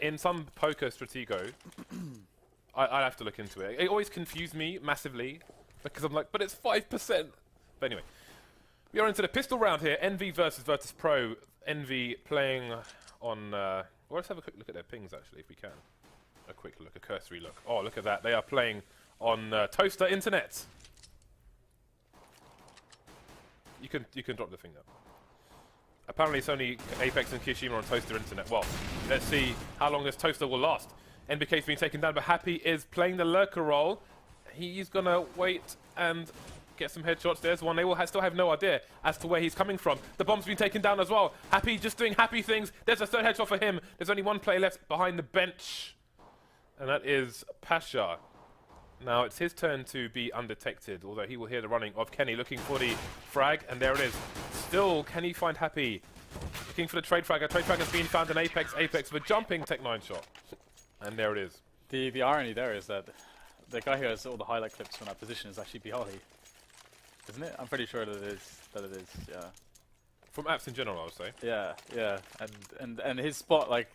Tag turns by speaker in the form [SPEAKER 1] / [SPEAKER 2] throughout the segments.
[SPEAKER 1] In some poker stratego, I have to look into it. It always confused me massively because I'm like, but it's 5%. But anyway, we are into the pistol round here. EnVy versus Virtus Pro. EnVy playing on. Well, let's have a quick look at their pings actually, if we can. A quick look, a cursory look. Oh, look at that! They are playing on Toaster Internet. You can drop the thing up. Apparently, it's only Apex and Kishima on Toaster Internet. Well, let's see how long this Toaster will last. NBK's being taken down, but Happy is playing the lurker role. He's gonna wait and get some headshots. There's one. They will still have no idea as to where he's coming from. The bomb's been taken down as well. Happy just doing happy things. There's a third headshot for him. There's only one player left behind the bench, and that is Pasha. Now it's his turn to be undetected, although he will hear the running of Kenny looking for the frag, and there it is. Still, can he find Happy? Looking for the trade frag. A trade frag has been found in Apex. Apex with a jumping Tech-9 shot. And there it is.
[SPEAKER 2] The irony there is that the guy who has all the highlight clips from that position is actually Bialy. Isn't it? I'm pretty sure that it is, yeah.
[SPEAKER 1] From apps in general, I would say.
[SPEAKER 2] Yeah, yeah. And his spot, like,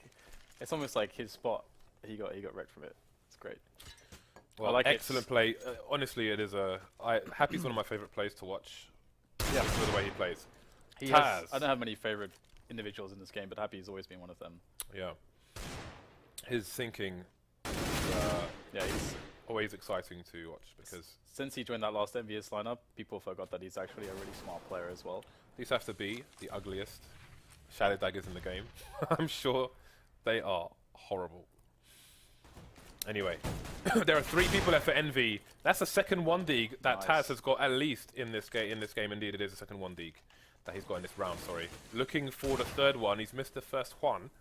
[SPEAKER 2] it's almost like his spot, he got wrecked from it. It's great.
[SPEAKER 1] Well, like excellent play. Honestly, it is Happy's one of my favorite players to watch. Yeah, for the way he plays.
[SPEAKER 2] I don't have many favorite individuals in this game, but Happy's always been one of them.
[SPEAKER 1] Yeah. His thinking, yeah, he's always exciting to watch because
[SPEAKER 2] since he joined that last EnVyUS lineup, people forgot that he's actually a really smart player as well.
[SPEAKER 1] These have to be the ugliest shadow daggers in the game. I'm sure they are horrible. Anyway, there are 3 people left for EnVy. That's the second 1-dig that Taz has got at least in this game. Indeed, it is the second 1-dig that he's got in this round. Sorry, looking for the third one. He's missed the first one.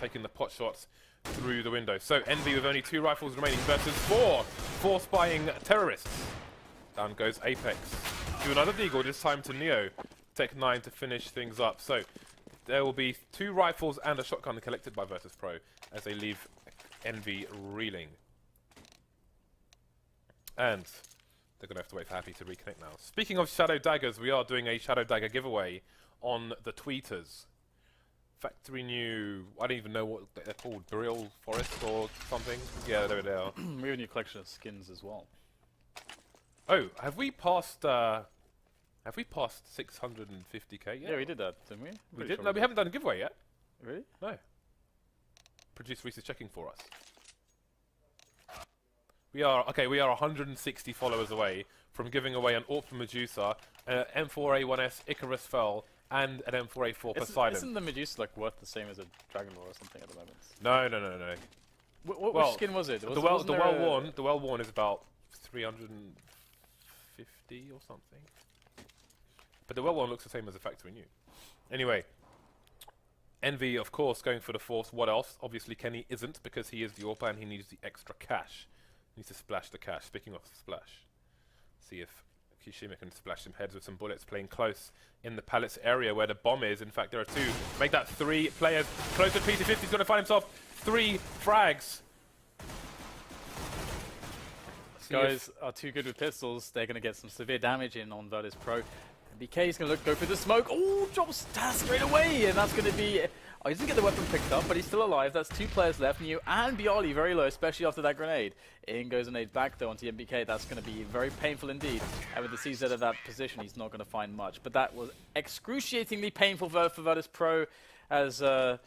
[SPEAKER 1] Taking the pot shots through the window. So EnVy with only 2 rifles remaining versus 4 spying terrorists. Down goes Apex. Do another deagle, this time to Neo. Tech-9 to finish things up. So there will be 2 rifles and a shotgun collected by Virtus Pro as they leave EnVy reeling. And they're going to have to wait for Happy to reconnect now. Speaking of Shadow Daggers, we are doing a Shadow Dagger giveaway on the tweeters. Factory new, I don't even know what they're called, Burial Forest or something. Yeah, there they are.
[SPEAKER 2] We have a new collection of skins as well.
[SPEAKER 1] Oh, have we passed 650k yet?
[SPEAKER 2] Yeah, we did that, didn't we?
[SPEAKER 1] We did? No, we haven't done a giveaway yet.
[SPEAKER 2] Really?
[SPEAKER 1] No. Producer Reese is checking for us. We are 160 followers away from giving away an AWP Medusa, M4A1S Icarus Fell, and an M4A4 Poseidon.
[SPEAKER 2] Isn't the Medusa like worth the same as a Dragon Lore or something at the moment?
[SPEAKER 1] No.
[SPEAKER 2] Which skin was it?
[SPEAKER 1] The well-worn is about 350 or something. But the well-worn looks the same as the factory new. Anyway, EnVy, of course, going for the Force. What else? Obviously, Kenny isn't because he is the AWP and he needs the extra cash. He needs to splash the cash. Speaking of splash, see if Kishima can splash some heads with some bullets, playing close in the pallets area where the bomb is. In fact, there are 2. Make that 3 players. Close to PT50. He's going to find himself 3 frags.
[SPEAKER 2] Guys are too good with pistols. They're going to get some severe damage in on Virtus Pro. BK is going to go for the smoke. Oh, drops Taz straight away. And that's going to be... Oh, he doesn't get the weapon picked up, but he's still alive. That's 2 players left. Neo and Bialy very low, especially after that grenade. In goes a nade back, though, onto MBK. That's going to be very painful indeed. And with the CZ at that position, he's not going to find much. But that was excruciatingly painful for Virtus Pro, as they are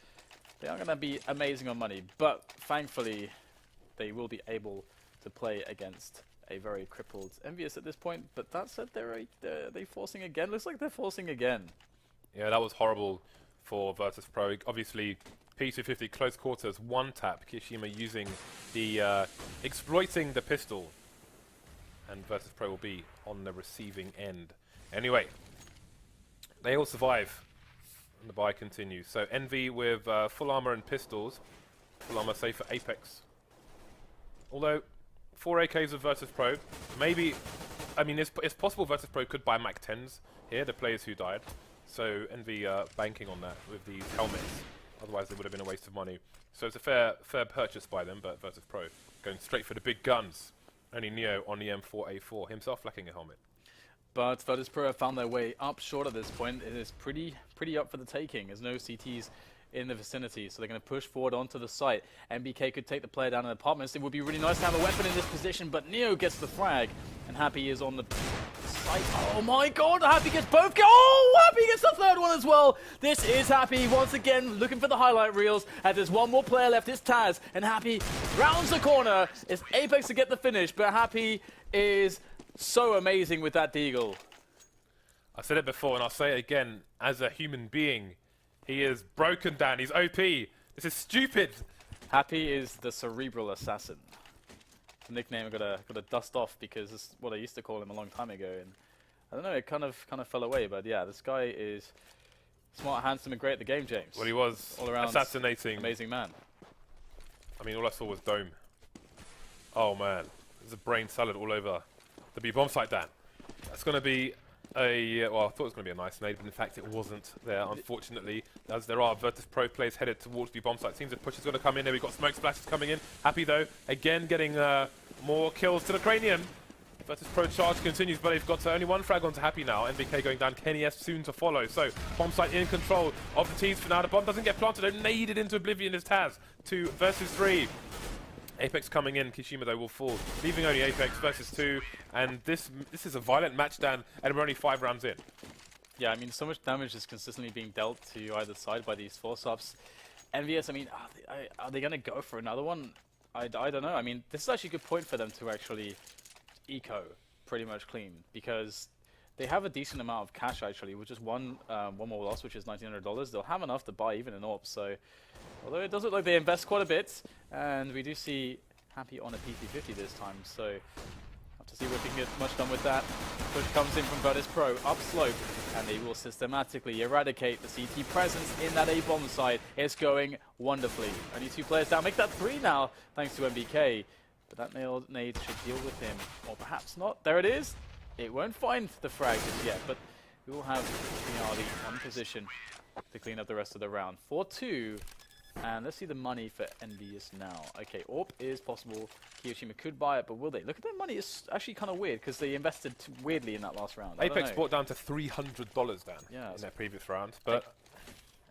[SPEAKER 2] going to be amazing on money. But thankfully, they will be able to play against a very crippled EnVyUS at this point. But that said, they're forcing again. Looks like they're forcing again.
[SPEAKER 1] Yeah, that was horrible for Virtus Pro. Obviously, P250 close quarters, 1 tap. Kishima using the exploiting the pistol, and Virtus Pro will be on the receiving end. Anyway, they all survive, and the buy continues. So EnVy with full armor and pistols. Full armor safe for Apex. Although 4 AKs of Virtus Pro, maybe. I mean, it's possible Virtus Pro could buy Mac 10s here, the players who died. So EnVy banking on that with these helmets. Otherwise, it would have been a waste of money. So it's a fair purchase by them, but Virtus Pro going straight for the big guns. Only Neo on the M4A4, himself lacking a helmet.
[SPEAKER 2] But Virtus Pro have found their way up short at this point. It is pretty up for the taking. There's no CTs in the vicinity, so they're going to push forward onto the site. MBK could take the player down in apartments. It would be really nice to have a weapon in this position, but Neo gets the frag, and Happy is on the site. Oh my god, Happy gets both. Oh, Happy gets the third one as well. This is Happy once again looking for the highlight reels, and there's one more player left. It's Taz, and Happy rounds the corner. It's Apex to get the finish, but Happy is so amazing with that deagle.
[SPEAKER 1] I said it before, and I'll say it again. As a human being, he is broken down. He's OP. This is stupid.
[SPEAKER 2] Happy is the cerebral assassin. The nickname I gotta dust off because it's what I used to call him a long time ago, and I don't know, it kind of fell away. But yeah, this guy is smart, handsome, and great at the game, James.
[SPEAKER 1] Well, he was
[SPEAKER 2] all around
[SPEAKER 1] assassinating.
[SPEAKER 2] Amazing man.
[SPEAKER 1] I mean, all I saw was Dome. Oh man, there's a brain salad all over the B bomb site, Dan. That's going to be a well, I thought it was going to be a nice nade, but in fact it wasn't there, unfortunately, as there are Virtus Pro players headed towards the bomb site. Seems the push is going to come in. There we've got smoke splashes coming in. Happy though, again getting more kills to the cranium. Virtus Pro charge continues, but they've got only one frag onto Happy now. NBK going down, Kenny S soon to follow. So bomb site in control of the teams for now. The bomb doesn't get planted, though, naded into oblivion is Taz. 2 versus 3. Apex coming in, Kishima though will fall, leaving only Apex versus 2, and this is a violent match, Dan, and we're only 5 rounds in.
[SPEAKER 2] Yeah, I mean, so much damage is consistently being dealt to either side by these force-ups. EnVyUS, I mean, are they going to go for another one? I don't know. I mean, this is actually a good point for them to actually eco pretty much clean, because they have a decent amount of cash actually, with just one more loss, which is $1,900. They'll have enough to buy even an AWP, so although it does look like they invest quite a bit, and we do see Happy on a PT50 this time, so have to see if we can get much done with that. Push comes in from Virtus Pro, upslope, and they will systematically eradicate the CT presence in that A-bomb site. It's going wonderfully. Only 2 players down, make that 3 now, thanks to MBK. But that nade should deal with him, or perhaps not. There it is. It won't find the frag just yet, but we will have Triali on position to clean up the rest of the round. 4-2. And let's see the money for EnVyUS now. Okay, AWP is possible. Kiyoshima could buy it, but will they? Look at their money. It's actually kind of weird because they invested weirdly in that last round.
[SPEAKER 1] Apex brought down to $300, Dan, in their previous round. But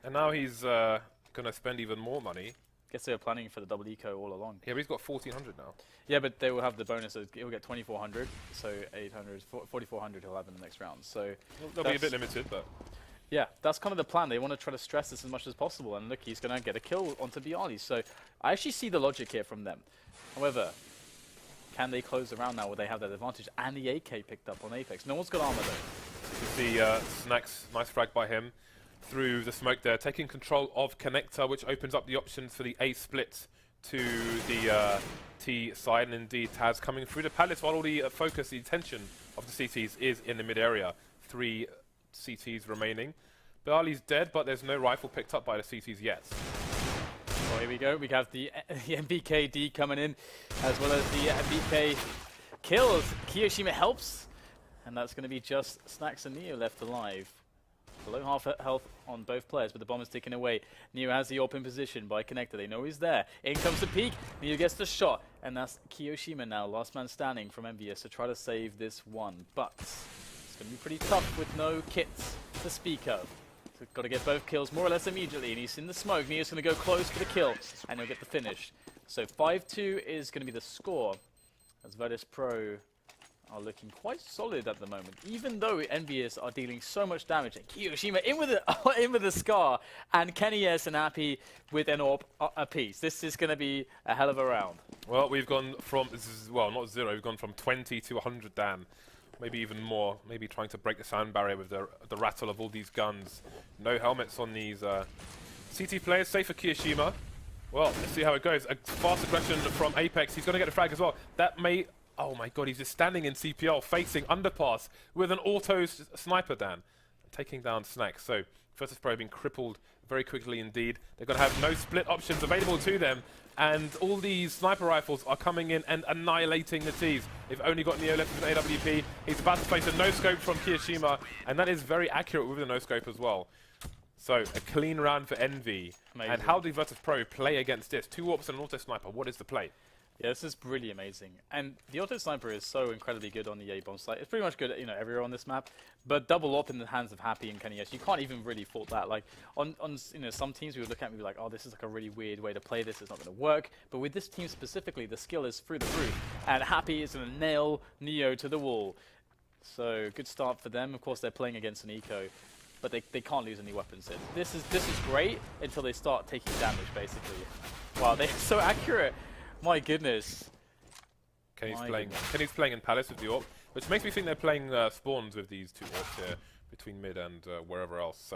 [SPEAKER 1] and now he's going to spend even more money.
[SPEAKER 2] Guess they were planning for the double eco all along.
[SPEAKER 1] Yeah, but he's got 1,400 now.
[SPEAKER 2] Yeah, but they will have the bonus. He'll get 2,400, so 800, 4,400 he'll have in the next round. So
[SPEAKER 1] they'll be a bit limited, but
[SPEAKER 2] yeah, that's kind of the plan. They want to try to stress this as much as possible, and look, he's going to get a kill onto Bialy. So I actually see the logic here from them. However, can they close the round now where they have that advantage? And the AK picked up on Apex. No one's got armor though.
[SPEAKER 1] You can see Snacks, nice frag by him through the smoke there, taking control of Connector, which opens up the options for the A split to the T side, and indeed Taz coming through the palace while all the focus, the attention of the CTs is in the mid area. 3 CTs remaining. Bialy's dead, but there's no rifle picked up by the CTs yet.
[SPEAKER 2] Well, here we go. We have the MBKD coming in, as well as the MBK kills. Kiyoshima helps, and that's going to be just Snacks and Neo left alive. Below half health on both players, but the bomb is taken away. Neo has the open position by Connector. They know he's there. In comes the peek. Neo gets the shot, and that's Kiyoshima now, last man standing from EnVyUS to try to save this one. But it's going to be pretty tough with no kits to speak of. So got to get both kills more or less immediately, and he's in the smoke. Neo's going to go close for the kill, and he'll get the finish. So 5-2 is going to be the score, as Virtus Pro are looking quite solid at the moment, even though EnVyUS are dealing so much damage. And Kiyoshima in with a scar, and Kenny S and Happy with an AWP apiece. This is going to be a hell of a round.
[SPEAKER 1] Well, we've gone from, well, not 0, we've gone from 20 to 100, Dan. Maybe even more. Maybe trying to break the sound barrier with the rattle of all these guns. No helmets on these CT players, safe for Kiyoshima. Well, let's see how it goes. A fast aggression from Apex. He's going to get the frag as well. That may... Oh my god, he's just standing in CPL, facing underpass with an auto sniper, Dan. Taking down Snacks. So, Virtus Pro being crippled very quickly indeed. They're going to have no split options available to them. And all these sniper rifles are coming in and annihilating the T's. They've only got Neo left with an AWP. He's about to face a no-scope from Kiyoshima. And that is very accurate with the no-scope as well. So, a clean round for Envy.
[SPEAKER 2] Amazing.
[SPEAKER 1] And how do Virtus Pro play against this? 2 AWPs and an auto sniper. What is the play?
[SPEAKER 2] Yeah, this is really amazing. And the auto sniper is so incredibly good on the A bomb site. It's pretty much good, you know, everywhere on this map. But double op in the hands of Happy and KennyS, you can't even really fault that. Like on you know, some teams we would look at and be like, oh, this is like a really weird way to play this. It's not going to work. But with this team specifically, the skill is through the roof, and Happy is going to nail Neo to the wall. So good start for them. Of course, they're playing against an eco, but they can't lose any weapons here. This is great until they start taking damage, basically. Wow, they're so accurate. My goodness.
[SPEAKER 1] Kenny's playing in Palace with the AWP, which makes me think they're playing spawns with these two AWPs here between mid and wherever else.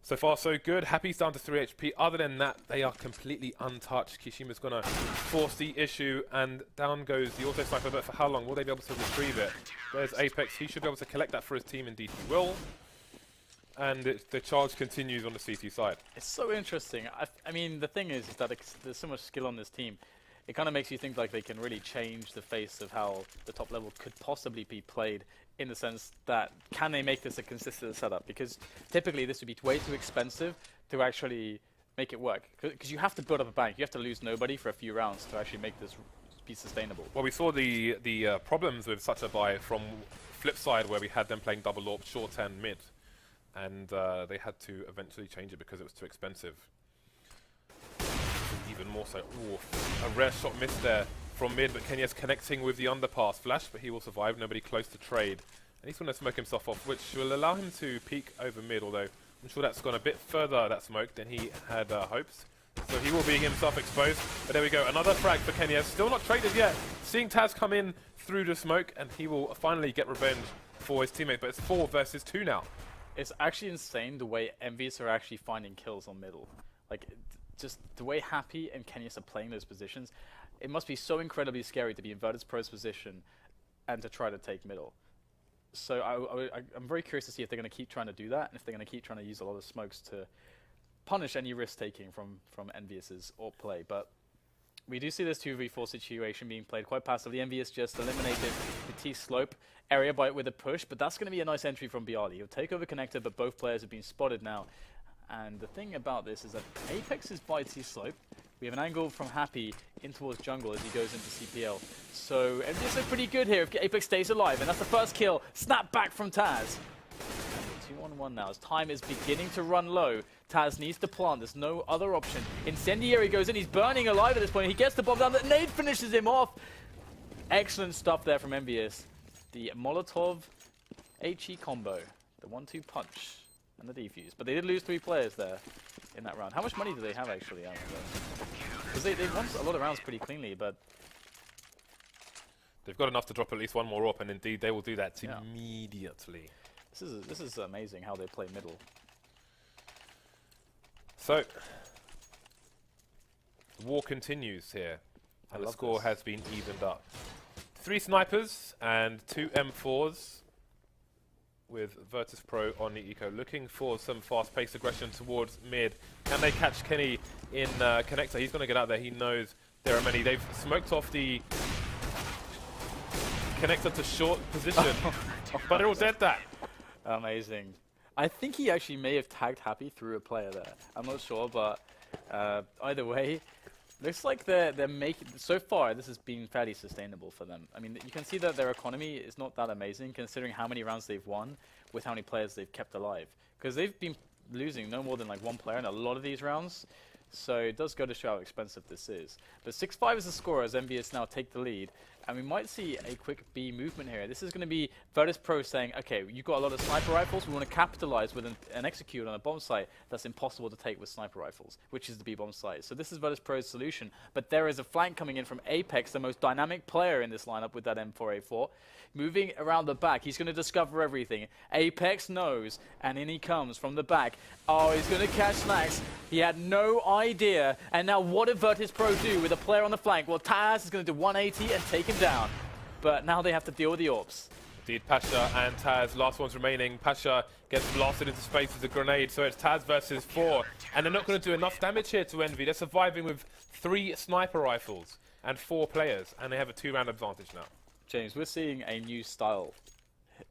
[SPEAKER 1] So far so good. Happy's down to 3 HP. Other than that, they are completely untouched. Kishima's gonna force the issue, and down goes the auto sniper. But for how long will they be able to retrieve it? There's Apex. He should be able to collect that for his team. Indeed, he will. And the charge continues on the CT side.
[SPEAKER 2] It's so interesting. I mean, the thing is that there's so much skill on this team. It kind of makes you think like they can really change the face of how the top level could possibly be played, in the sense that can they make this a consistent setup? Because typically this would be way too expensive to actually make it work. Because you have to build up a bank. You have to lose nobody for a few rounds to actually make this be sustainable.
[SPEAKER 1] Well, we saw the problems with such a buy from Flipside, where we had them playing double AWP, short and mid. And they had to eventually change it because it was too expensive. Even more so. Ooh, a rare shot missed there from mid, but KennyS connecting with the underpass. Flash, but he will survive. Nobody close to trade. And he's going to smoke himself off, which will allow him to peek over mid, although I'm sure that's gone a bit further, that smoke, than he had hopes. So he will be himself exposed. But there we go. Another frag for KennyS. Still not traded yet. Seeing Taz come in through the smoke, and he will finally get revenge for his teammate. But it's 4 versus 2 now.
[SPEAKER 2] It's actually insane the way EnVyUS are actually finding kills on middle. Like, just the way Happy and KennyS are playing those positions, it must be so incredibly scary to be in Virtus Pro's position and to try to take middle. So I'm very curious to see if they're going to keep trying to do that, and if they're going to keep trying to use a lot of smokes to punish any risk-taking from EnVyUS's AWP play. But we do see this 2v4 situation being played quite passively. EnVyUS just eliminated the T-slope area with a push, but that's going to be a nice entry from Bialy. He'll take over connector, but both players have been spotted now. And the thing about this is that Apex is by T-slope. We have an angle from Happy in towards jungle as he goes into CPL. So EnVyUS are pretty good here if Apex stays alive, and that's the first kill. Snap back from Taz. 2-on-1 now as time is beginning to run low. Taz needs to plant. There's no other option. Incendiary goes in. He's burning alive at this point. He gets the bomb down. The nade finishes him off. Excellent stuff there from EnVyUS. The Molotov HE combo. The 1-2 punch and the defuse. But they did lose 3 players there in that round. How much money do they have actually? Because they won a lot of rounds pretty cleanly, but
[SPEAKER 1] they've got enough to drop at least one more up, and indeed they will do that immediately.
[SPEAKER 2] This is amazing how they play middle.
[SPEAKER 1] So the war continues here, and the score has been evened up. 3 snipers and 2 M4s, with Virtus Pro on the eco, looking for some fast-paced aggression towards mid. Can they catch Kenny in connector? He's going to get out there. He knows there are many. They've smoked off the connector to short position, but they're all dead. That
[SPEAKER 2] amazing. I think he actually may have tagged Happy through a player there. I'm not sure, but either way, looks like they're making. So far, this has been fairly sustainable for them. I mean, you can see that their economy is not that amazing, considering how many rounds they've won with how many players they've kept alive. Because they've been losing no more than like 1 player in a lot of these rounds. So it does go to show how expensive this is. But 6-5 is the score as EnVyUS now take the lead. And we might see a quick B movement here. This is going to be Virtus Pro saying, okay, you've got a lot of sniper rifles. We want to capitalize with and execute on a bomb site that's impossible to take with sniper rifles, which is the B bomb site. So this is Virtus Pro's solution. But there is a flank coming in from Apex, the most dynamic player in this lineup with that M4A4. Moving around the back, he's going to discover everything. Apex knows, and in he comes from the back. Oh, he's going to catch snacks. He had no idea. And now what did Virtus Pro do with a player on the flank? Well, Taz is going to do 180 and take him down. But now they have to deal with the AWPs.
[SPEAKER 1] Indeed, Pasha and Taz, last ones remaining. Pasha gets blasted into space with a grenade, so it's Taz versus 4. And they're not going to do enough damage here to Envy. They're surviving with 3 sniper rifles and 4 players, and they have a 2-round advantage now.
[SPEAKER 2] James, we're seeing a new style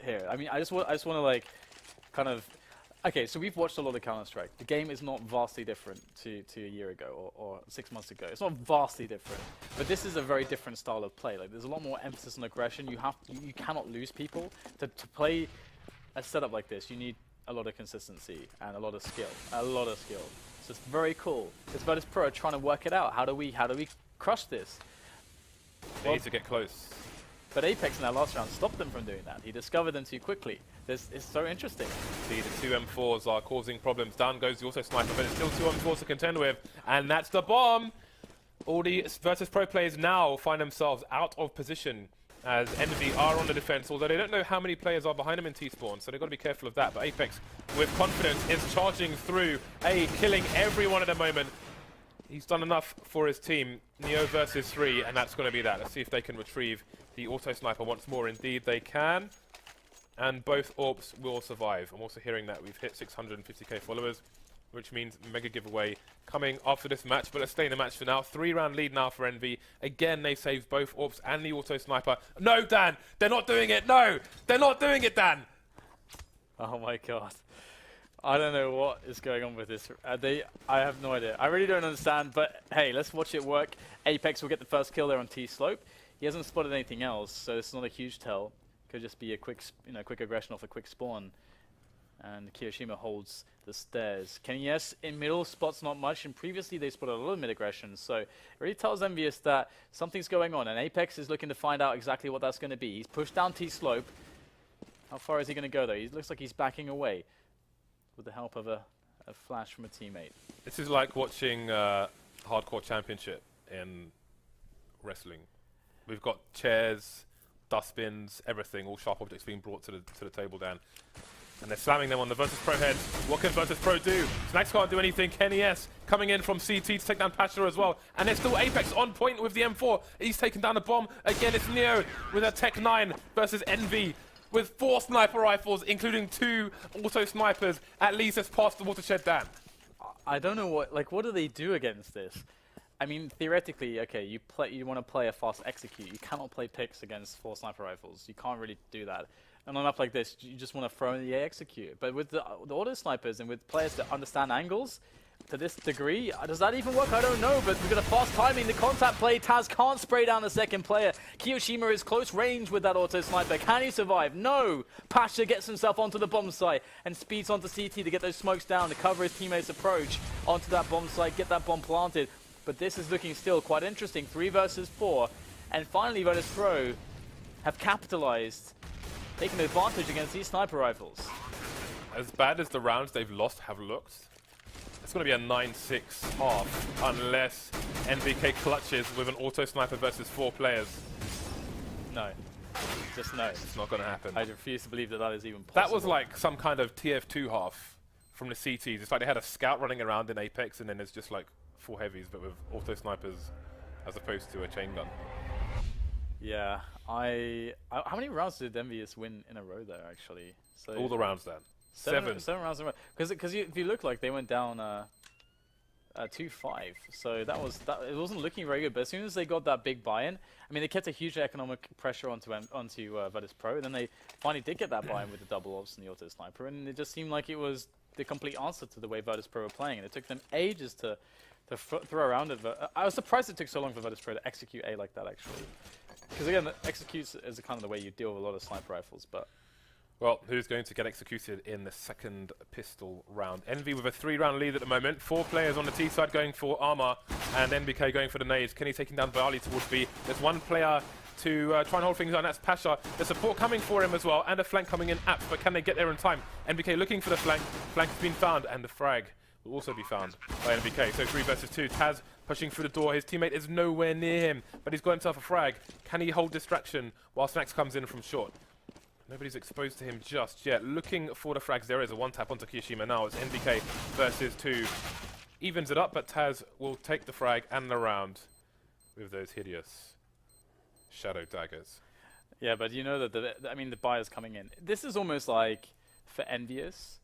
[SPEAKER 2] here. I mean, I just want to like kind of Okay, so we've watched a lot of Counter-Strike. The game is not vastly different to a year ago or 6 months ago. It's not vastly different, but this is a very different style of play. Like, there's a lot more emphasis on aggression. You cannot lose people. To play a setup like this, you need a lot of consistency and a lot of skill. A lot of skill. So it's very cool. Because Virtus Pro are trying to work it out. How do we crush this?
[SPEAKER 1] They need to get close.
[SPEAKER 2] But Apex in that last round stopped them from doing that. He discovered them too quickly. It's so interesting.
[SPEAKER 1] See, the two M4s are causing problems. Down goes the auto sniper, but it's still two M4s to contend with. And that's the bomb! All the Virtus Pro players now find themselves out of position as Envy are on the defense, although they don't know how many players are behind them in T-spawn, so they've got to be careful of that. But Apex, with confidence, is charging through. Killing everyone at the moment. He's done enough for his team. Neo versus 3, and that's going to be that. Let's see if they can retrieve the auto sniper once more. Indeed, they can. And both AWPs will survive. I'm also hearing that we've hit 650k followers, which means mega giveaway coming after this match. But let's stay in the match for now. 3-round lead now for Envy. Again, they saved both AWPs and the auto sniper. No, Dan! They're not doing it! No! They're not doing it, Dan!
[SPEAKER 2] Oh my god. I don't know what is going on with this. I have no idea. I really don't understand, but hey, let's watch it work. Apex will get the first kill there on T-slope. He hasn't spotted anything else, so it's not a huge tell. Could just be a quick, quick aggression off a quick spawn. And Kiyoshima holds the stairs. KennyS in middle spots not much, and previously they spotted a lot of mid aggression. So it really tells EnVyUS that something's going on, and Apex is looking to find out exactly what that's going to be. He's pushed down T-slope. How far is he going to go though? He looks like he's backing away with the help of a flash from a teammate.
[SPEAKER 1] This is like watching Hardcore Championship in wrestling. We've got chairs, dustbins, everything, all sharp objects being brought to the table, Dan. And they're slamming them on the Virtus Pro head. What can Virtus Pro do? Snacks can't do anything. KennyS coming in from CT to take down Pasha as well. And there's still Apex on point with the M4. He's taken down a bomb. Again, it's Neo with a Tech 9 versus Envy with 4 sniper rifles, including 2 auto snipers. At least it's past the watershed, Dan.
[SPEAKER 2] I don't know what do they do against this? I mean, theoretically, okay, you want to play a fast execute. You cannot play picks against 4 sniper rifles. You can't really do that. And on a map like this, you just want to throw in the execute. But with the auto snipers and with players that understand angles to this degree, does that even work? I don't know, but we've got a fast timing. The contact play, Taz can't spray down the second player. Kiyoshima is close range with that auto sniper. Can he survive? No! Pasha gets himself onto the bomb site and speeds onto CT to get those smokes down to cover his teammates' approach onto that bomb site, get that bomb planted. But this is looking still quite interesting. 3 versus 4. And finally, Virtus Pro have capitalized, taking advantage against these sniper rifles.
[SPEAKER 1] As bad as the rounds they've lost have looked, it's going to be a 9-6 half unless NVK clutches with an auto sniper versus 4 players.
[SPEAKER 2] No. Just no.
[SPEAKER 1] It's not going to happen.
[SPEAKER 2] I refuse to believe that that is even possible.
[SPEAKER 1] That was like some kind of TF2 half from the CTs. It's like they had a scout running around in Apex and then there's just like 4 heavies but with auto snipers as opposed to a chain gun.
[SPEAKER 2] Yeah, how many rounds did EnVyUS win in a row there, actually? So
[SPEAKER 1] all the rounds, Dan.
[SPEAKER 2] 7 rounds in a row. Because if you look like they went down 2-5, so it wasn't looking very good. But as soon as they got that big buy-in, I mean, they kept a huge economic pressure onto Virtus Pro, and then they finally did get that buy-in with the double ops and the auto sniper, and it just seemed like it was the complete answer to the way Virtus Pro were playing, and it took them ages to throw around it. I was surprised it took so long for Virtus Pro to execute A like that, actually. Because again, the executes is kind of the way you deal with a lot of sniper rifles, but...
[SPEAKER 1] Well, who's going to get executed in the second pistol round? Envy with a 3-round lead at the moment. 4 players on the T side going for armor, and NBK going for the nades. Kenny taking down Bali towards B. There's 1 player to try and hold things on, that's Pasha. The support coming for him as well, and a flank coming in Apps, but can they get there in time? NBK looking for the flank. Flank has been found, and the frag will also be found by NBK. So 3 versus 2. Taz pushing through the door. His teammate is nowhere near him, but he's got himself a frag. Can he hold distraction while Snacks comes in from short? Nobody's exposed to him just yet. Looking for the frags. There is a 1-tap onto Kiyoshima now. It's NBK versus 2. Evens it up, but Taz will take the frag and the round with those hideous shadow daggers.
[SPEAKER 2] Yeah, but you know that the buyer's coming in. This is almost like, for EnVyUS,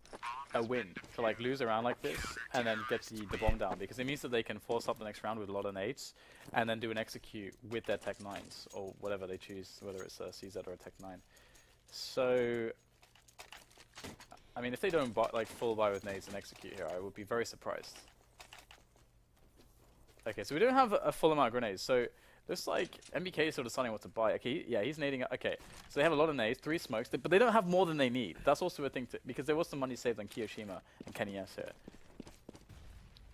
[SPEAKER 2] a win to like lose a round like this and then get the bomb down, because it means that they can force up the next round with a lot of nades and then do an execute with their Tech 9s or whatever they choose, whether it's a CZ or a Tech 9. So I mean, if they don't like full buy with nades and execute here, I would be very surprised. Okay, so we don't have a full amount of grenades. So looks like MBK is sort of deciding what to buy. Okay, yeah, he's nading. Okay, so they have a lot of nades, 3 smokes, but they don't have more than they need. That's also a thing because there was some money saved on Kiyoshima and Kenny S here.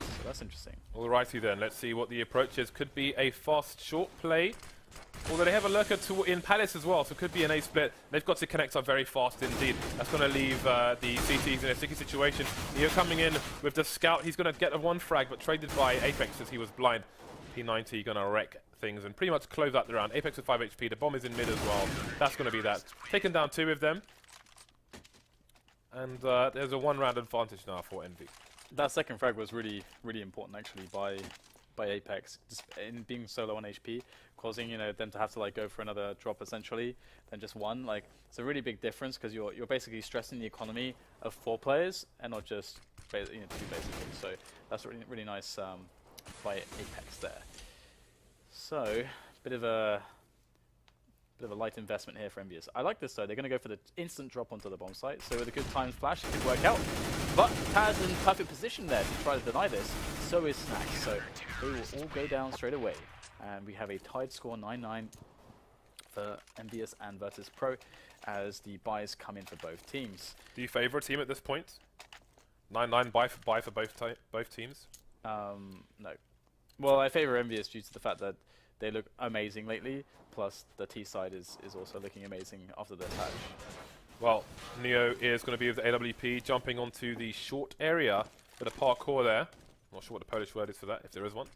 [SPEAKER 2] So that's interesting.
[SPEAKER 1] Alrighty then, let's see what the approach is. Could be a fast short play. Although they have a lurker in Palace as well, so it could be an A split. They've got to connect up very fast indeed. That's going to leave the CTs in a sticky situation. Neo coming in with the scout. He's going to get a 1 frag, but traded by Apex as he was blind. P90 going to wreck things and pretty much close out the round. Apex with 5 HP. The bomb is in mid as well. That's going to be that. Taken down 2 of them. And there's a 1-round advantage now for Envy.
[SPEAKER 2] That second frag was really, really important actually by Apex, just in being so low on HP, causing them to have to like go for another drop essentially than just 1. Like it's a really big difference because you're basically stressing the economy of 4 players and not just 2 basically. So that's really really nice by Apex there. So bit of a light investment here for EnVyUS. I like this though. They're going to go for the instant drop onto the bomb site. So with a good timed flash, it could work out. But Taz in perfect position there to try to deny this. So is Snack. So they will all go down straight away. And we have a tied score 9-9 for EnVyUS and Virtus Pro as the buys come in for both teams.
[SPEAKER 1] Do you favour a team at this point? 9-9 buy for both teams?
[SPEAKER 2] No. Well, I favour EnVyUS due to the fact that they look amazing lately. Plus, the T side is also looking amazing after their patch.
[SPEAKER 1] Well, Neo is going to be with the AWP, jumping onto the short area with a parkour there. Not sure what the Polish word is for that, if there is one.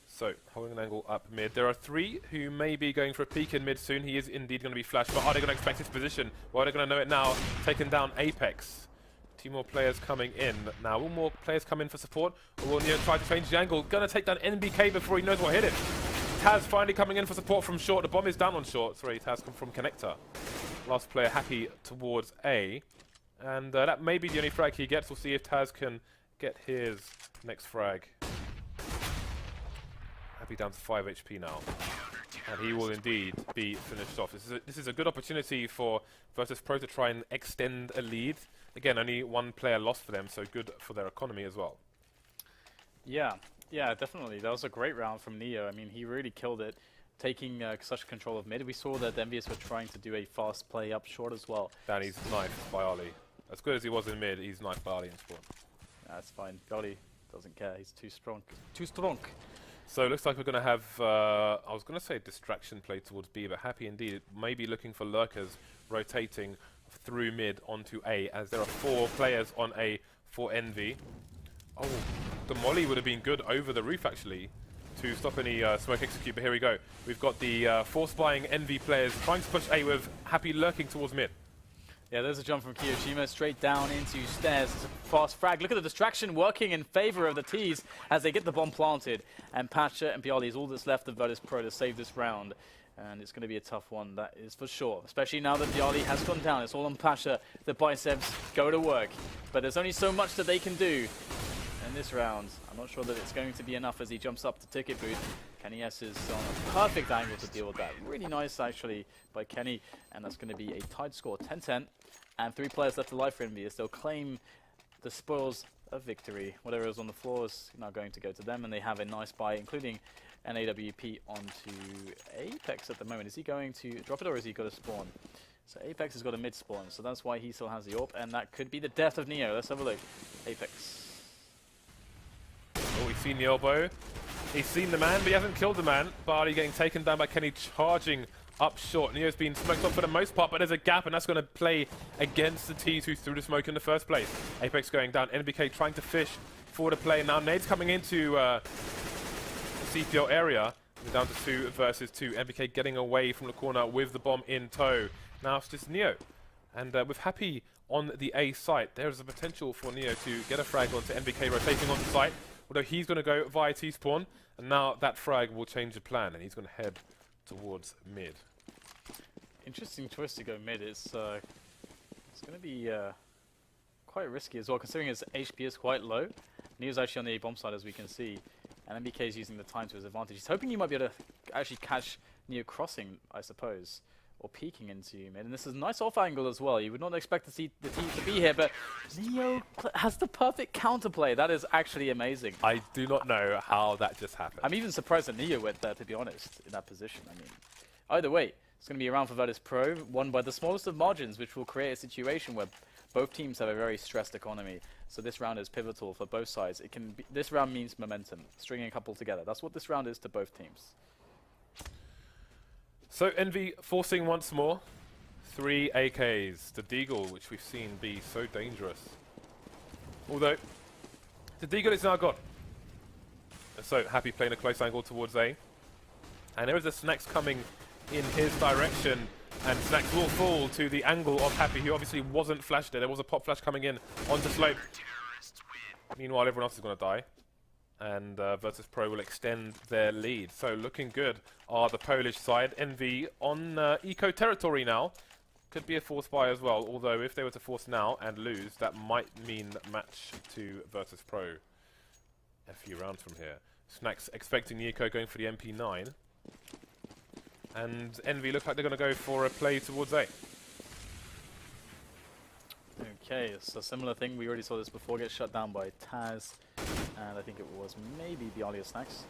[SPEAKER 1] So, holding an angle up mid. There are 3 who may be going for a peek in mid soon. He is indeed going to be flashed, but are they going to expect his position? Well, they're going to know it now. Taken down Apex. 2 more players coming in. Now, will more players come in for support? Or will Neo try to change the angle? Going to take down NBK before he knows what hit him. Taz finally coming in for support from short. The bomb is down on short. Sorry, Taz come from connector. Last player happy towards A. And that may be the only frag he gets. We'll see if Taz can get his next frag. Happy down to 5 HP now. And he will indeed be finished off. This is a good opportunity for Virtus Pro to try and extend a lead. Again, only 1 player lost for them, so good for their economy as well.
[SPEAKER 2] Yeah, definitely. That was a great round from Neo. I mean, he really killed it, taking such control of mid. We saw that EnVyUS were trying to do a fast play up short as well.
[SPEAKER 1] And he's knifed by Ali. As good as he was in mid, he's knifed by Ali in spawn.
[SPEAKER 2] That's fine. Ali doesn't care. He's too strong. Too strong.
[SPEAKER 1] So it looks like we're going to have, I was going to say distraction play towards B, but happy indeed. Maybe looking for lurkers rotating through mid onto A, as there are 4 players on A for Envy. Oh, the molly would have been good over the roof actually to stop any smoke execute, but here we go. We've got the force buying Envy players trying to push A with Happy lurking towards mid.
[SPEAKER 2] Yeah, there's a jump from Kiyoshima straight down into stairs. It's a fast frag. Look at the distraction working in favor of the T's as they get the bomb planted. And Pacha and Piali is all that's left of Virtus Pro to save this round. And it's going to be a tough one, that is for sure. Especially now that Piali has gone down. It's all on Pacha. The biceps go to work. But there's only so much that they can do in this round. I'm not sure that it's going to be enough as he jumps up the ticket booth. Kenny S is on a perfect angle to deal with that. Really nice, actually, by Kenny. And that's going to be a tied score, 10-10. And 3 players left alive for EnVyUS. They'll claim the spoils of victory. Whatever is on the floor is now going to go to them. And they have a nice buy, including an AWP onto Apex at the moment. Is he going to drop it or has he got a spawn? So Apex has got a mid spawn. So that's why he still has the AWP. And that could be the death of Neo. Let's have a look. Apex.
[SPEAKER 1] Oh, we've seen the elbow. He's seen the man, but he hasn't killed the man. Barley getting taken down by Kenny, charging up short. Neo's been smoked up for the most part, but there's a gap, and that's going to play against the T's who threw the smoke in the first place. Apex going down. NBK trying to fish for the play. Now Nade's coming into the CPO area. We're down to 2 versus 2. NBK getting away from the corner with the bomb in tow. Now it's just Neo. And with Happy on the A site, there's a potential for Neo to get a frag onto NBK rotating onto site. Although he's going to go via T-spawn, and now that frag will change the plan, and he's going to head towards mid.
[SPEAKER 2] Interesting choice to go mid. It's going to be quite risky as well, considering his HP is quite low. Neo's actually on the A bomb side, as we can see, and NBK is using the time to his advantage. He's hoping he might be able to actually catch Neo crossing, I suppose. or peeking into you mid. And this is a nice off angle as well. You would not expect to see the team to be here, but Neo has the perfect counterplay. That is actually amazing.
[SPEAKER 1] I do not know how that just happened.
[SPEAKER 2] I'm even surprised that Neo went there, to be honest, in that position. I mean, either way, it's going to be a round for Virtus Pro, won by the smallest of margins, which will create a situation where both teams have a very stressed economy. So this round is pivotal for both sides. It can be, this round means momentum, stringing a couple together. That's what this round is to both teams.
[SPEAKER 1] So Envy forcing once more. 3 AKs to Deagle, which we've seen be so dangerous. Although, the Deagle is now gone. So Happy playing a close angle towards A. And there is a Snacks coming in his direction. And Snacks will fall to the angle of Happy, who obviously wasn't flashed there. There was a pop flash coming in onto Slope. Meanwhile, everyone else is going to die. And Virtus Pro will extend their lead. So looking good are the Polish side. Envy on eco territory now. Could be a force buy as well, although if they were to force now and lose, that might mean match to Virtus Pro a few rounds from here. Snacks expecting the eco going for the MP9. And Envy look like they're going to go for a play towards A.
[SPEAKER 2] Okay, it's a similar thing. We already saw this before, get shut down by Taz. And I think it was maybe the Alia Snacks.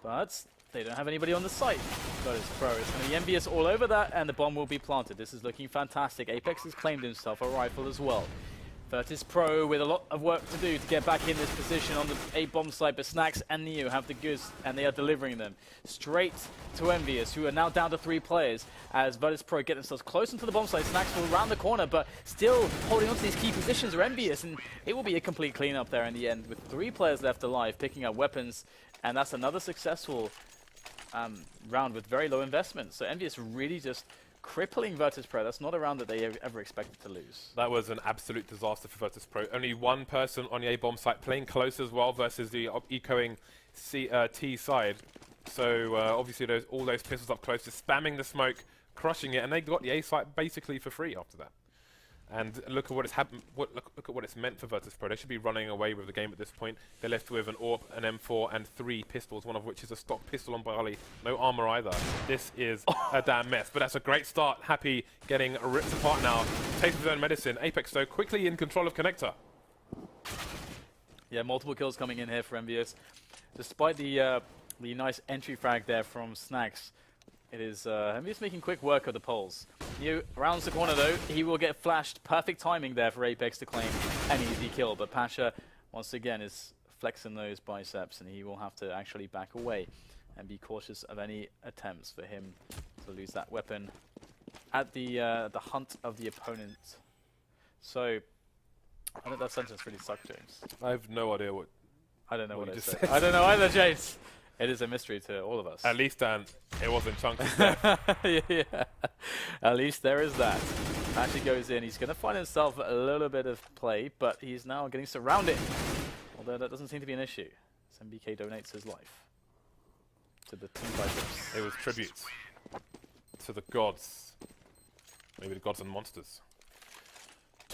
[SPEAKER 2] But they don't have anybody on the site. Virtus Pro. It's going to be EnVyUS all over that, and the bomb will be planted. This is looking fantastic. Apex has claimed himself a rifle as well. Virtus Pro with a lot of work to do to get back in this position on the A bomb site, but Snacks and Neo have the goods, and they are delivering them straight to EnVyUS, who are now down to 3 players as Virtus Pro get themselves close into the bomb site. Snacks will round the corner, but still holding on to these key positions are EnVyUS, and it will be a complete cleanup there in the end with 3 players left alive, picking up weapons, and that's another successful round with very low investment. So EnVyUS really just crippling Virtus Pro. That's not a round that they ever expected to lose.
[SPEAKER 1] That was an absolute disaster for Virtus Pro. Only one person on the A-bomb site playing close as well versus the ecoing T side. So obviously all those pistols up close, just spamming the smoke, crushing it, and they got the A site basically for free after that. And look at what it's happened. Look at what it's meant for Virtus Pro. They should be running away with the game at this point. They're left with an AWP, an M4, and 3 pistols, one of which is a stock pistol on Bali. No armor either. This is a damn mess. But that's a great start. Happy getting ripped apart now. Takes his own medicine. Apex though quickly in control of Connector.
[SPEAKER 2] Yeah, multiple kills coming in here for EnVyUS. Despite the nice entry frag there from Snacks, it is EnVyUS making quick work of the poles. Neo rounds the corner though, he will get flashed. Perfect timing there for Apex to claim an easy kill, but Pasha once again is flexing those biceps, and he will have to actually back away and be cautious of any attempts for him to lose that weapon at the hunt of the opponent. So I think that sentence really sucked, James.
[SPEAKER 1] I have no idea what.
[SPEAKER 2] I don't know what I
[SPEAKER 1] just
[SPEAKER 2] said.
[SPEAKER 1] said.
[SPEAKER 2] I don't know either, James. It is a mystery to all of us.
[SPEAKER 1] At least Dan, it wasn't chunky.
[SPEAKER 2] Yeah. At least there is that. Actually goes in. He's going to find himself a little bit of play, but he's now getting surrounded. Although that doesn't seem to be an issue. So MBK donates his life to the team biceps.
[SPEAKER 1] It was tributes to the gods. Maybe the gods and monsters.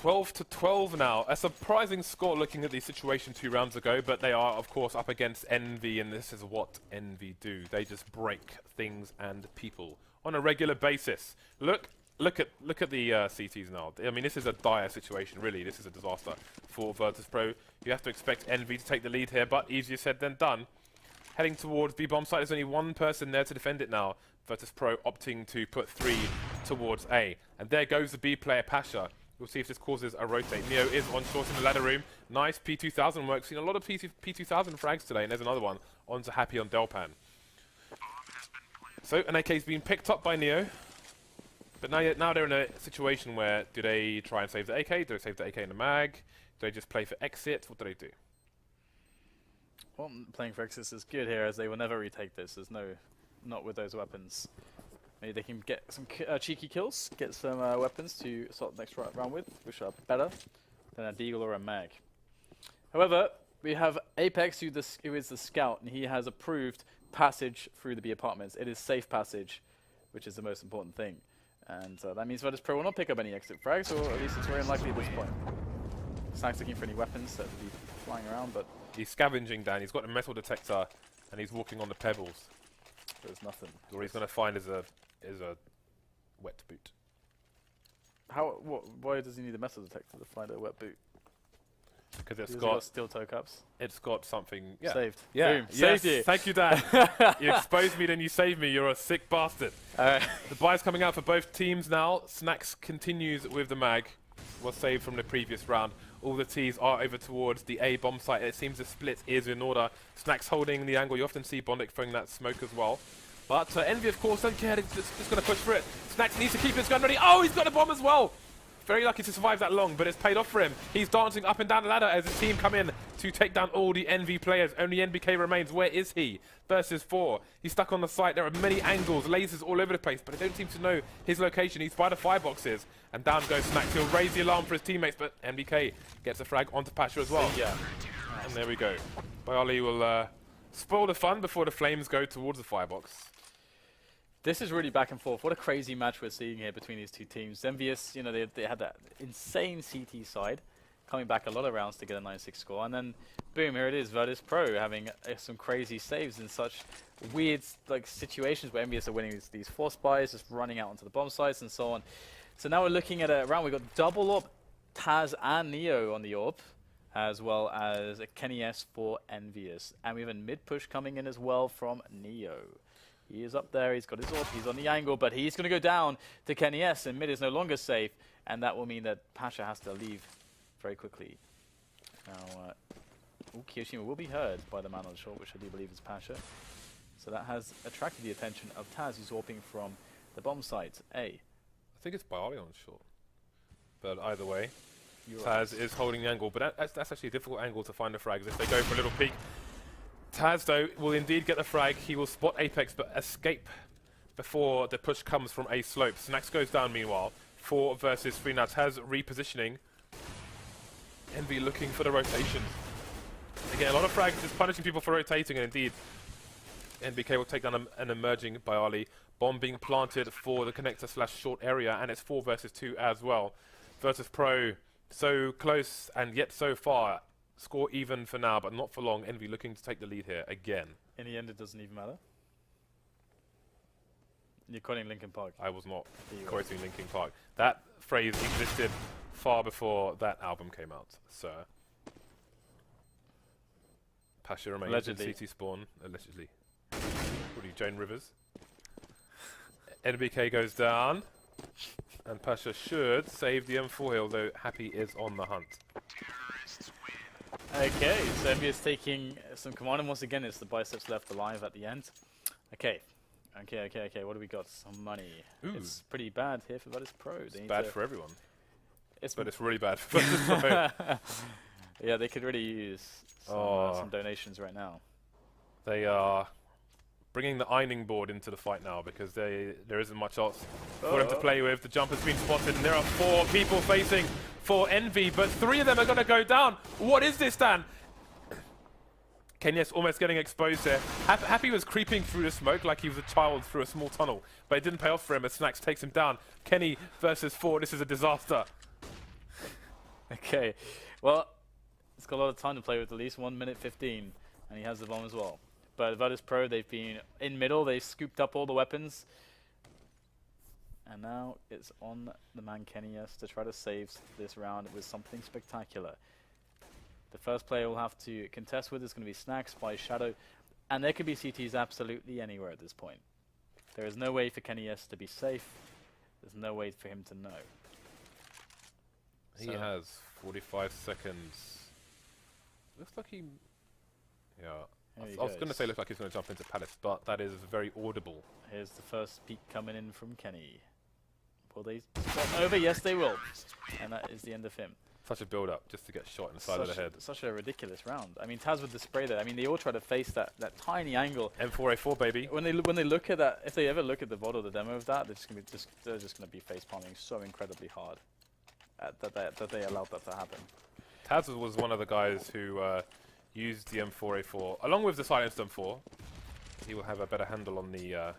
[SPEAKER 1] 12-12 now. A surprising score looking at the situation 2 rounds ago, but they are, of course, up against Envy, and this is what Envy do. They just break things and people on a regular basis. Look at the CTs now. I mean, this is a dire situation, really. This is a disaster for Virtus Pro. You have to expect Envy to take the lead here, but easier said than done. Heading towards B bomb site, there's only one person there to defend it now. Virtus Pro opting to put 3 towards A. And there goes the B player, Pasha. We'll see if this causes a rotate. Neo is on short in the ladder room. Nice P2000 work. Seen a lot of P2000 frags today, and there's another one. On to Happy on Delpan. So an AK's been picked up by Neo. But now they're in a situation where, do they try and save the AK? Do they save the AK in the mag? Do they just play for exit? What do they do?
[SPEAKER 2] Well, playing for exit is good here, as they will never retake this. There's not with those weapons. Maybe they can get some cheeky kills, get some weapons to start the next round with, which are better than a Deagle or a mag. However, we have Apex, who is the scout, and he has approved passage through the B apartments. It is safe passage, which is the most important thing. And that means Virtus Pro will not pick up any exit frags, or at least it's very unlikely at this point. Snack's looking for any weapons that would be flying around, but
[SPEAKER 1] he's scavenging down. He's got a metal detector, and he's walking on the pebbles.
[SPEAKER 2] there's nothing.
[SPEAKER 1] What he's going to find is a wet boot.
[SPEAKER 2] Why does he need a metal detector to find a wet boot?
[SPEAKER 1] Because it's
[SPEAKER 2] He's
[SPEAKER 1] got
[SPEAKER 2] steel toe caps.
[SPEAKER 1] It's got something. Yeah.
[SPEAKER 2] Saved.
[SPEAKER 1] Yeah.
[SPEAKER 2] Boom.
[SPEAKER 1] Yes.
[SPEAKER 2] Saved you.
[SPEAKER 1] Thank you, Dan. You exposed me, then you saved me. You're a sick bastard. The buy's coming out for both teams now. Snacks continues with the mag. Was saved from the previous round. All the T's are over towards the A bomb site. It seems the split is in order. Snacks holding the angle. You often see Bondic throwing that smoke as well. But Envy, of course, don't care. He's just going to push for it. Snacks needs to keep his gun ready. Oh, he's got a bomb as well. Very lucky to survive that long, but it's paid off for him. He's dancing up and down the ladder as his team come in to take down all the Envy players. Only NBK remains. Where is he? Versus 4. He's stuck on the site. There are many angles, lasers all over the place, but I don't seem to know his location. He's by the fireboxes. And down goes Snacks. He'll raise the alarm for his teammates, but NBK gets a frag onto Pasha as well.
[SPEAKER 2] Yeah.
[SPEAKER 1] And there we go. Bialy will spoil the fun before the flames go towards the firebox.
[SPEAKER 2] This is really back and forth. What a crazy match we're seeing here between these two teams. EnVyUS, you know, they had that insane CT side, coming back a lot of rounds to get a 9-6 score, and then boom, here it is, virtusPro having some crazy saves in such weird like situations where EnVyUS are winning these force buys, just running out onto the bomb sites and so on. So now we're looking at a round. We've got double orb, Taz and Neo on the orb, as well as a Kenny S for EnVyUS, and we have a mid push coming in as well from Neo. He is up there, he's got his orb, he's on the angle, but he's going to go down to Kenny S, and mid is no longer safe, and that will mean that Pasha has to leave very quickly. Now, Kiyoshima will be heard by the man on the short, which I do believe is Pasha. So that has attracted the attention of Taz, who's warping from the bomb site, A.
[SPEAKER 1] I think it's Bialy on short. But either way,
[SPEAKER 2] You're
[SPEAKER 1] Taz is holding the angle, but that's actually a difficult angle to find the frags if they go for a little peek. Taz, though, will indeed get the frag. He will spot Apex, but escape before the push comes from A slope. Snacks goes down, meanwhile. 4 versus 3 now. Taz repositioning. Envy looking for the rotation. Again, a lot of frags, just punishing people for rotating, and indeed, NBK will take down an emerging Bialy. Bomb being planted for the connector / short area, and it's 4 versus 2 as well. virtusPro, so close and yet so far. Score even for now, but not for long. Envy looking to take the lead here again.
[SPEAKER 2] In the end, it doesn't even matter. You're quoting Linkin Park.
[SPEAKER 1] I was not quoting Linkin Park. That phrase existed far before that album came out, sir. Pasha remains
[SPEAKER 2] Allegedly.
[SPEAKER 1] in CT spawn. Allegedly. What are you, Joan Rivers? NBK goes down. And Pasha should save the M4 hill, though Happy is on the hunt.
[SPEAKER 2] Okay, so EnVyUS taking some command, and once again it's the biceps left alive at the end. Okay, what do we got? Some money.
[SPEAKER 1] Ooh.
[SPEAKER 2] It's pretty bad here for virtusPro.
[SPEAKER 1] It's bad for everyone,
[SPEAKER 2] It's
[SPEAKER 1] but it's really bad for virtusPro.
[SPEAKER 2] Yeah, they could really use some donations right now.
[SPEAKER 1] They are bringing the ironing board into the fight now because there isn't much else for them to play with. The jump has been spotted, and there are 4 people facing for Envy, but 3 of them are going to go down. What is this, Dan? Kenyes almost getting exposed here. Happy was creeping through the smoke like he was a child through a small tunnel, but it didn't pay off for him as Snacks takes him down. Kenny versus 4. This is a disaster.
[SPEAKER 2] Okay, well, it's got a lot of time to play with, at least 1 minute 15, and he has the bomb as well. But virtusPro, they've been in middle, they've scooped up all the weapons. And now it's on the man Kenny S to try to save this round with something spectacular. The first player we'll have to contest with is going to be Snacks by Shadow. And there could be CTs absolutely anywhere at this point. There is no way for Kenny S to be safe. There's no way for him to know.
[SPEAKER 1] He has 45 seconds. Looks like he... Yeah. I was going to say looks like he's going to jump into Palace, but that is very audible.
[SPEAKER 2] Here's the first peek coming in from Kenny. Will they spot over? Yes, they will. And that is the end of him.
[SPEAKER 1] Such a build-up just to get shot in the side of the head.
[SPEAKER 2] Such a ridiculous round. I mean, Taz with the spray there. I mean, they all try to face that tiny angle.
[SPEAKER 1] M4A4, baby.
[SPEAKER 2] When they look at that, if they ever look at the VOD or the demo of that, they're just gonna be face palming so incredibly hard that they allowed that to happen.
[SPEAKER 1] Taz was one of the guys who used the M4A4 along with the silenced M4. He will have a better handle on the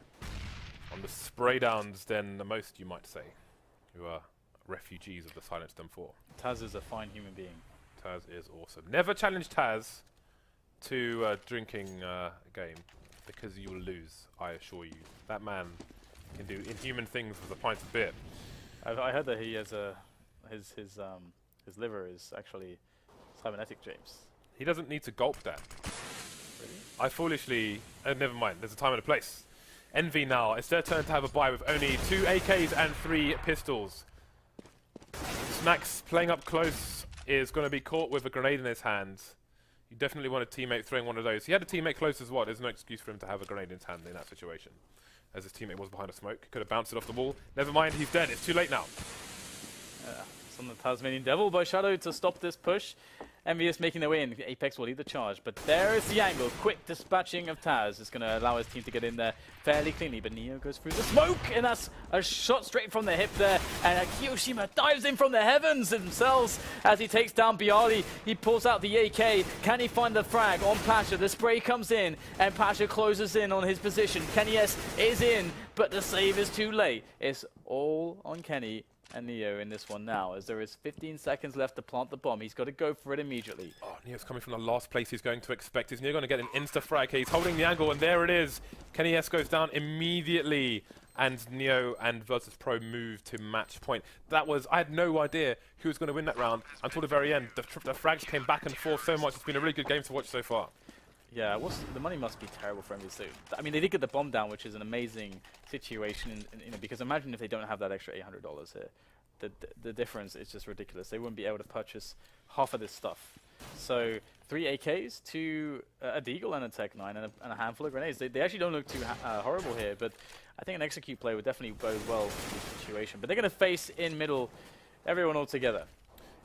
[SPEAKER 1] spray downs than the most, you might say, who are refugees of the silenced M4.
[SPEAKER 2] Taz is a fine human being.
[SPEAKER 1] Taz is awesome. Never challenge Taz to drinking a game because you will lose, I assure you. That man can do inhuman things with a pint of beer.
[SPEAKER 2] I heard that he has his liver is actually cybernetic, James.
[SPEAKER 1] He doesn't need to gulp that.
[SPEAKER 2] Really?
[SPEAKER 1] I foolishly... never mind, there's a time and a place. Envy now, it's their turn to have a bye with only 2 AKs and 3 pistols. Snacks playing up close is going to be caught with a grenade in his hand. You definitely want a teammate throwing one of those. He had a teammate close as well. There's no excuse for him to have a grenade in his hand in that situation. As his teammate was behind a smoke. Could have bounced it off the wall. Never mind, he's dead. It's too late now.
[SPEAKER 2] It's on the Tasmanian Devil by Shadow to stop this push. EnVyUS making their way in. Apex will lead the charge, but there is the angle. Quick dispatching of Taz is going to allow his team to get in there fairly cleanly, but Neo goes through the smoke, and that's a shot straight from the hip there, and Kiyoshima dives in from the heavens themselves as he takes down Bialy. He pulls out the AK. Can he find the frag on Pasha? The spray comes in, and Pasha closes in on his position. Kenny S is in, but the save is too late. It's all on Kenny and Neo in this one now, as there is 15 seconds left to plant the bomb. He's got to go for it immediately.
[SPEAKER 1] Oh, Neo's coming from the last place he's going to expect. Is Neo going to get an insta-frag? He's holding the angle, and there it is. Kenny S goes down immediately, and Neo and Virtus Pro move to match point. That was... I had no idea who was going to win that round until the very end. The frags came back and forth so much. It's been a really good game to watch so far.
[SPEAKER 2] Yeah, the money must be terrible for EnVyUS. I mean, they did get the bomb down, which is an amazing situation, because imagine if they don't have that extra $800 here. The difference is just ridiculous. They wouldn't be able to purchase half of this stuff. So 3 AKs, 2 a Deagle and a Tech 9, and a handful of grenades. They actually don't look too horrible here, but I think an execute play would definitely bode well for the situation. But they're going to face in middle everyone all together.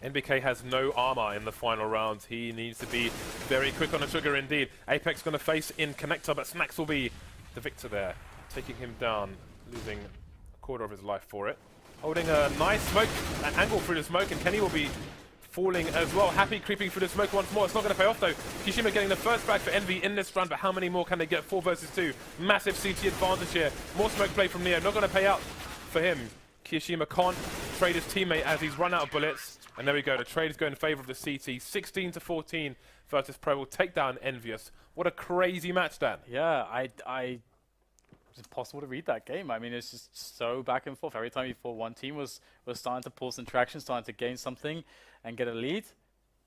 [SPEAKER 1] NBK has no armor in the final round. He needs to be very quick on the trigger indeed. Apex going to face in connector, but Snacks will be the victor there. Taking him down, losing a quarter of his life for it. Holding a nice smoke, an angle through the smoke, and Kenny will be falling as well. Happy creeping through the smoke once more. It's not going to pay off though. Kishima getting the first frag for Envy in this round, but how many more can they get? 4 versus 2. Massive CT advantage here. More smoke play from Neo. Not going to pay out for him. Kishima can't trade his teammate as he's run out of bullets. And there we go. The trade is going in favor of the CT. 16-14. Virtus Pro will take down EnVyUS. What a crazy match, Dan.
[SPEAKER 2] Yeah, it's impossible to read that game. I mean, it's just so back and forth. Every time you fought one team was starting to pull some traction, starting to gain something and get a lead.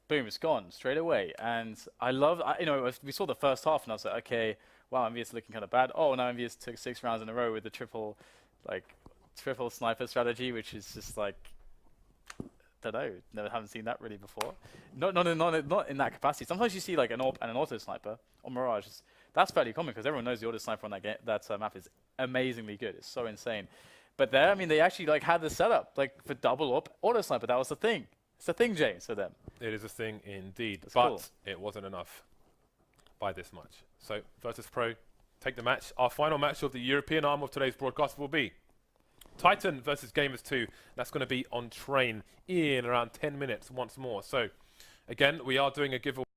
[SPEAKER 2] Boom, it's gone straight away. And I love, we saw the first half and I was like, okay, wow, EnVyUS looking kind of bad. Oh, now EnVyUS took 6 rounds in a row with the triple sniper strategy, which is just like, I don't know, haven't seen that really before. Not in that capacity. Sometimes you see like an AWP and an auto sniper on Mirage. That's fairly common because everyone knows the auto sniper on that map is amazingly good. It's so insane. But there, I mean, they actually like had the setup like for double AWP auto sniper. That was the thing. It's a thing, James, for them.
[SPEAKER 1] It is a thing indeed.
[SPEAKER 2] That's
[SPEAKER 1] but
[SPEAKER 2] cool.
[SPEAKER 1] It wasn't enough by this much. So Virtus Pro take the match. Our final match of the European arm of today's broadcast will be Titan versus Gamers 2. That's going to be on Train in around 10 minutes once more. So again, we are doing a giveaway.